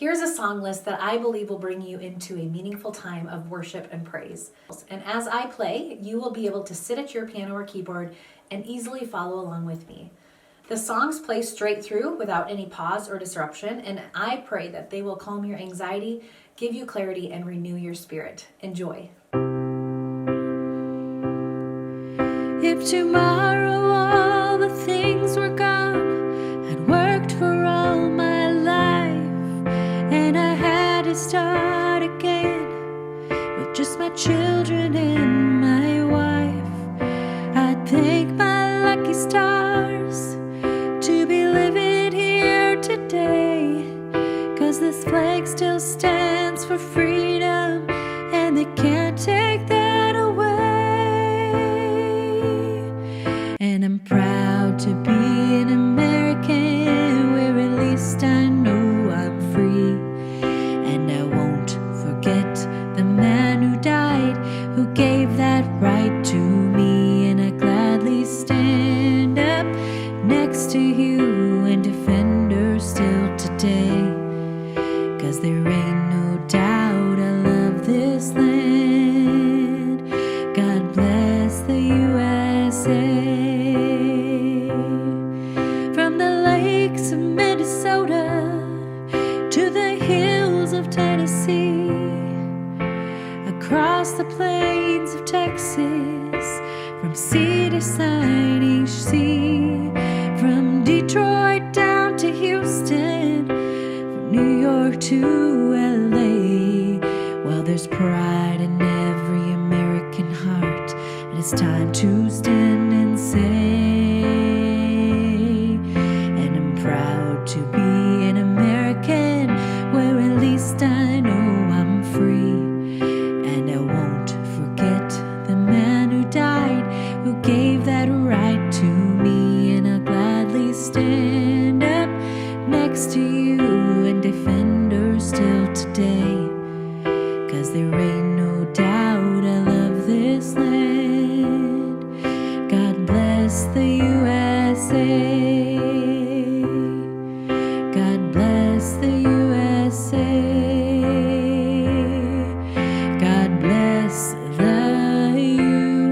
Here's a song list that I believe will bring you into a meaningful time of worship and praise. And as I play, you will be able to sit at your piano or keyboard and easily follow along with me. The songs play straight through without any pause or disruption, and I pray that they will calm your anxiety, give you clarity, and renew your spirit. Enjoy. If tomorrow all the things were gone, I'd worked for all my life, and I had to start again with just my children and my wife. I'd thank my lucky stars to be living here today, 'cause this flag still stands for freedom, and they can't take that away. And I'm proud to be an American, where at least I know I'm free. And I won't forget the man who died, who gave that right to me. And I gladly stand up next to you and defend her still today, 'cause there ain't no doubt I love this land. God bless the USA. From the lakes of Minnesota to the hills of Tennessee, across the plains of Texas, from sea to shining sea, from Detroit down to Houston, from New York to LA. Well, there's pride in every American heart, and it's time to stand and say, and I'm proud to be an American, where at least I know I'm free. And I won't forget the man who died, who gave that right to me. And I'll gladly stand up next to you and defend her still today, 'cause there ain't no doubt I love this land. God bless the USA. God bless the USA. God bless the USA.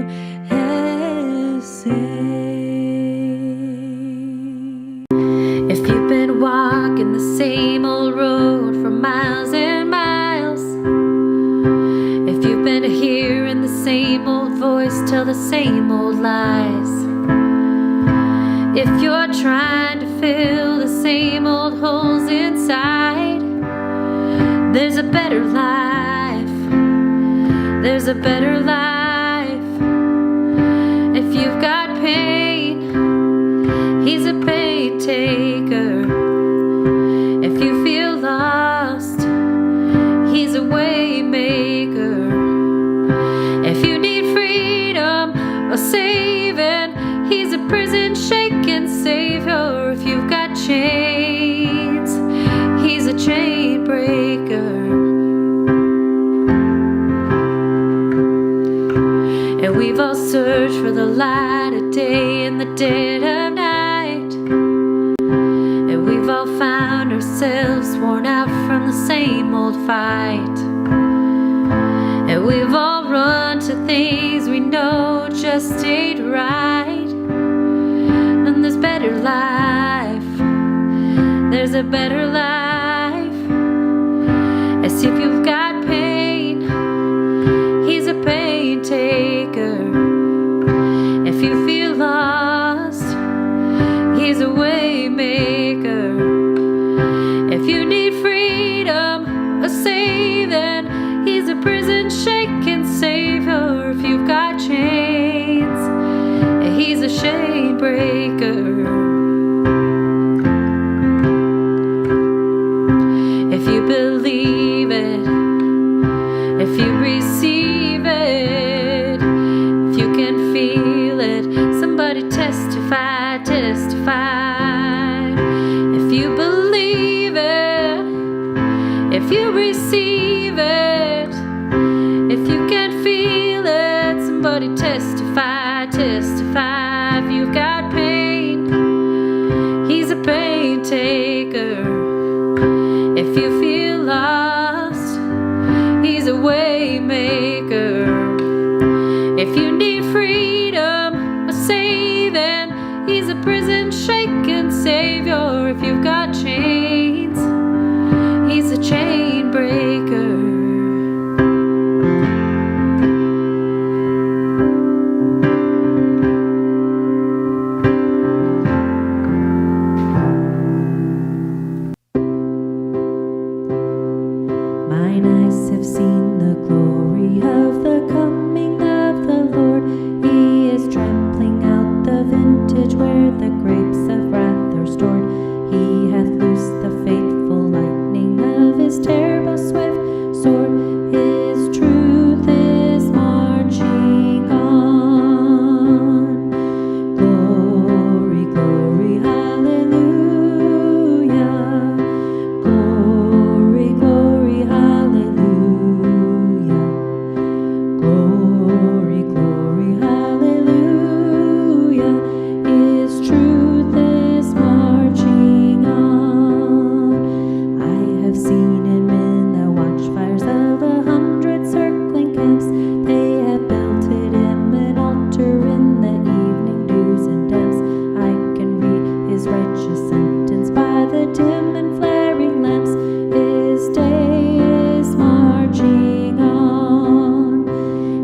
If you've been walking the same old road for miles and miles, if you've been hearing the same old voice tell the same old lies, if you're trying to fill the same old holes inside, there's a better life. There's a better life. If you've got pain, he's a pain taker. If you feel lost, he's a way maker. If you need freedom or saving, he's a prison shaking savior. If you've got chains, he's a chain breaker. And we've all searched for the light of day in the dead of night, and we've all found ourselves worn out from the same old fight. And we've all run to things we know just ain't right. And there's better life. There's a better life. As if you've got pain, he's a pain taker. If you feel lost, he's a way maker. If you need freedom or saving, he's a prison shaking savior. If you've got chains, he's a chain breaker. If you believe it, if you receive it, if you can feel it, somebody testify, testify. If you believe it, if you receive it, if you can feel it, somebody testify, testify. If you've got pain, he's a pain taker. If you feel Mine eyes have seen the glory of the coming of the Lord. He is trampling out the vintage where the grapes of wrath are stored. He hath loosed the fateful lightning of his terrible swift sword. His truth is marching on. Glory, glory, hallelujah. Glory, glory, hallelujah. Glory, glory, hallelujah. His truth is marching on. I have seen him in the watchfires of 100 circling camps. They have builded him an altar in the evening dews and damps. I can read his righteous sentence by the dim and flaring lamps. His day is marching on.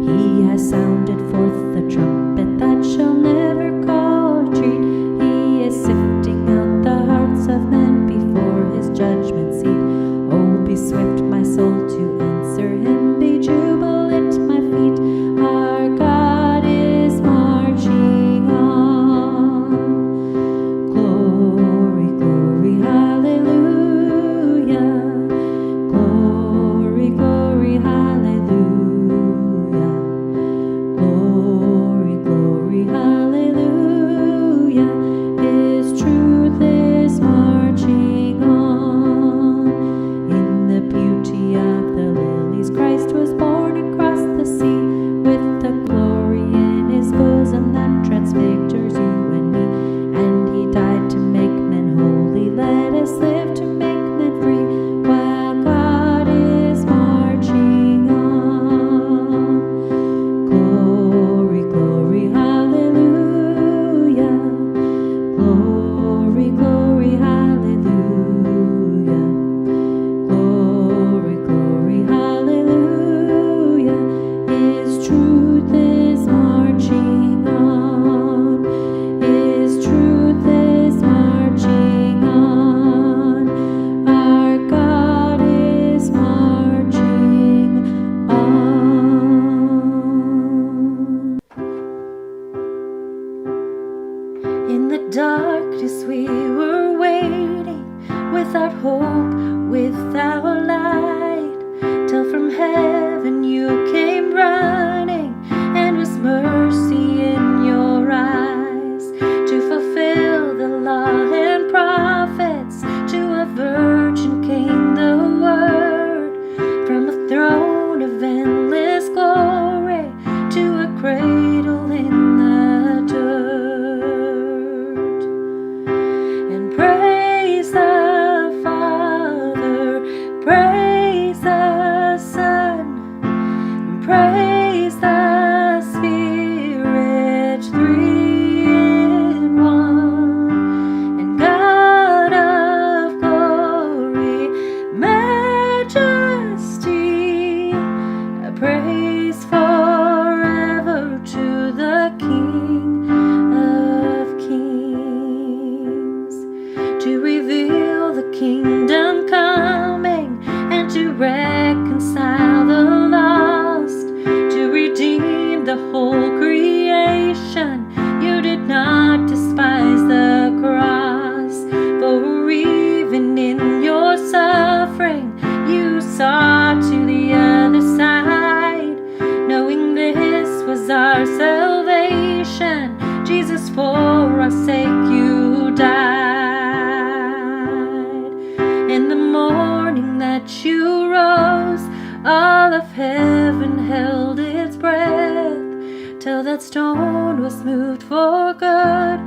He has sounded forth the trumpet that shall never call retreat. He is sifting out the hearts of men before his judgment seat. Oh, be swift, my soul, to answer him. Be jubilant, my feet. Our God is marching on. Glory, glory, hallelujah. Glory, glory, hallelujah. Glory, glory, hallelujah. His truth is marching on. In the beauty of the lilies, Christ was born across the sea, with the glory in his bosom that transfigures you and me. And he died to make men holy. Let us live to make men free, while God is marching on. Glory, glory, hallelujah. Glory, glory, hallelujah. Glory, glory, hallelujah. His truth is marching on. His truth is marching on. Our God is marching on. In the darkness we were waiting, without hope, without light, till from heaven you came running, and was mercy in your eyes, to fulfill the law and prophets. To a virgin came the word, from a throne of endless glory, to a cradle in the dirt. And praise the Father, praise the Son, and praise the Spirit, three in one. And God of glory, majesty, I praise forever to the King of Kings, to reveal the kingdom coming, and to reconcile the lost, to redeem the whole creation. You did not despise the cross, for even in your suffering you saw to the other side, knowing this was our salvation. Jesus, for our sake you died. In the morning that you rose, all of heaven held its breath, till that stone was moved for good,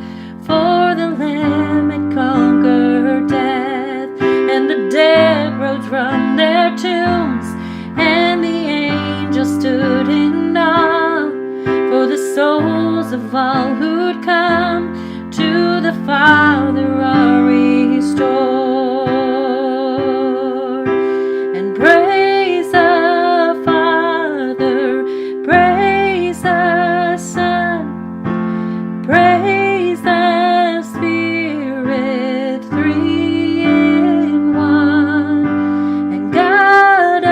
for the Lamb had conquered death. And the dead rose from their tombs, and the angels stood in awe, for the souls of all who'd come to the Father are restored. And praise the Father, praise the Son, praise the Spirit, three in one. And God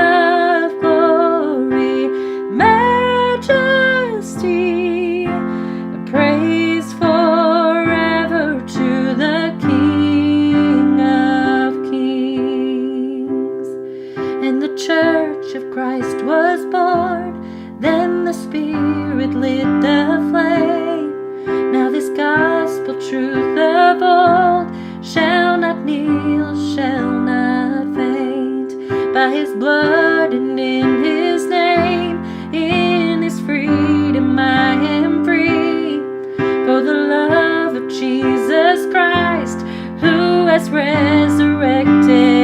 and the church of Christ was born. Then the Spirit lit the flame. Now this gospel truth of old shall not kneel, shall not faint. By his blood and in his name, in his freedom I am free. For the love of Jesus Christ, who has resurrected